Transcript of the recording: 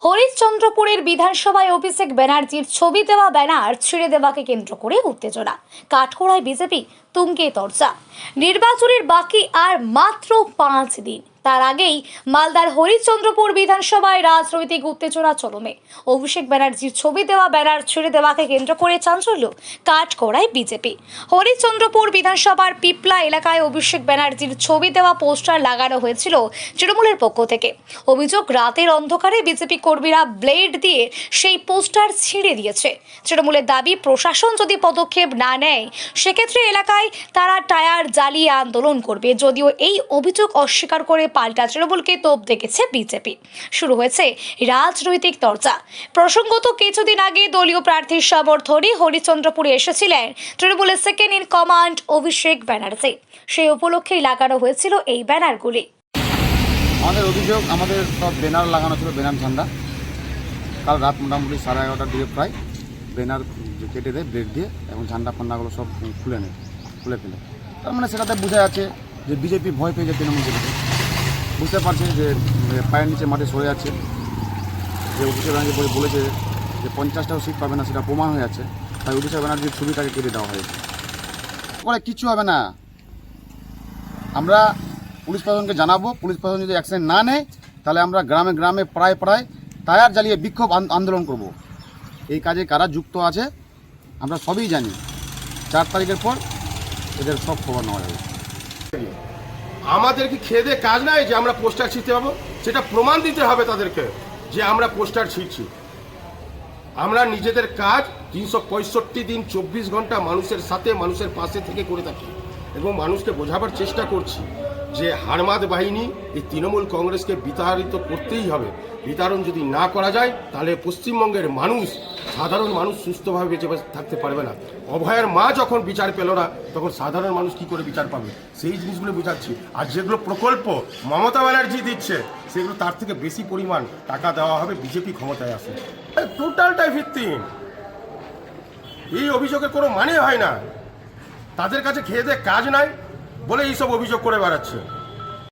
হরিশ্চন্দ্রপুরের বিধানসভায় অভিষেক ব্যানার্জির ছবি দেওয়া ব্যানার ছিঁড়ে দেওয়াকে কেন্দ্র করে উত্তেজনা। কাঠগড়ায় বিজেপি তুঙ্গে তরজা। নির্বাচনের বাকি আর মাত্র 5 দিন। তার আগেই মালদার হরিশ্চন্দ্রপুর বিধানসভায় রাজনৈতিক উত্তেজনা চরমে। অভিষেক ব্যানার্জির ছবি দেওয়া ব্যানার ছিঁড়ে দেওয়াকে কেন্দ্র করে চাঞ্চল্য। কাঠগড়ায় বিজেপি। হরিশ্চন্দ্রপুর বিধানসভার পিপলা এলাকায় অভিষেক ব্যানার্জির ছবি দেওয়া পোস্টার লাগানো হয়েছিল তৃণমূলের পক্ষ থেকে। অভিযোগ, রাতের অন্ধকারে বিজেপি কর্মীরা ব্লেড দিয়ে সেই পোস্টার ছিঁড়ে দিয়েছে। তৃণমূলের দাবি, প্রশাসন যদি পদক্ষেপ না নেয় সেক্ষেত্রে এলাকায় তারা টায়ার জ্বালিয়ে আন্দোলন করবে। যদিও এই অভিযোগ অস্বীকার করে পাল্টা তৃণমূলকে তোপ দেখেছে বিজেপি। শুরু হয়েছে রাজনৈতিক চর্চা। প্রসঙ্গত, কিছুদিন আগে দলীয় প্রার্থীর সমর্থনে হরিশ্চন্দ্রপুরে এসেছিলেন তৃণমূলের second in command Abhishek Banerjee. সেই উপলক্ষেই লাগানো হয়েছিল এই ব্যানারগুলি। আমাদের অভিযোগ, আমাদের সব ব্যানার লাগানো ছিল, ব্যানার ঝান্ডা। কাল রাত মোটামুটি 11:30টার দিকে প্রায় ব্যানার কেটে দেয় ব্লেড দিয়ে, এবং ঝান্ডা ফান্ডাগুলো সব খুলে ফেলে। তার মানে সেটাতে বোঝা যাচ্ছে যে বিজেপি ভয় পেয়ে যায় তৃণমূল থেকে। বুঝতে পারছে যে পায়ের নিচে মাঠে সরে যাচ্ছে। যে অভিষেক ব্যানার্জি বলেছে যে 50টাও সিট পাবে না, সেটা প্রমাণ হয়ে যাচ্ছে। তাই অভিষেক ব্যানার্জির ছবিটাকে কেটে দেওয়া হয়েছে। ওরা কিচ্ছু হবে না। আমরা পুলিশ প্রশাসনকে জানাবো। পুলিশ প্রশাসন যদি অ্যাকশন না নেয় তাহলে আমরা গ্রামে গ্রামে প্রায় টায়ার জ্বালিয়ে বিক্ষোভ আন্দোলন করব। এই কাজে কারা যুক্ত আছে আমরা সবই জানি। 4 তারিখের পর এদের সব খবর নেওয়া যাবে। আমাদের কি খেয়ে দিয়ে কাজ নাই যে আমরা পোস্টার ছিঁড়তে পাবো? সেটা প্রমাণ দিতে হবে তাদেরকে যে আমরা পোস্টার ছিঁড়ছি। আমরা নিজেদের কাজ 365 দিন 24 ঘন্টা মানুষের সাথে, মানুষের পাশে থেকে করে থাকি, এবং মানুষকে বোঝাবার চেষ্টা করছি যে হারমাদ বাহিনী এই তৃণমূল কংগ্রেসকে বিতাড়িত করতেই হবে। বিতাড়ন যদি না করা যায় তাহলে পশ্চিমবঙ্গের মানুষ, সাধারণ মানুষ সুস্থভাবে বেঁচে থাকতে পারবে না। অভয়ের মা যখন বিচার পেল না, তখন সাধারণ মানুষ কি করে বিচার পাবে? সেই জিনিসগুলো বোঝাচ্ছি। আর যেগুলো প্রকল্প মমতা ব্যানার্জি দিচ্ছে, সেগুলো তার থেকে বেশি পরিমাণ টাকা দেওয়া হবে বিজেপি ক্ষমতায় আসে। টোটালটাই ভিত্তিহীন। এই অভিযোগের কোনো মানে হয় না। তাদের কাছে খেয়ে দিয়ে কাজ নাই বলে এইসব অভিযোগ করে বেড়াচ্ছে।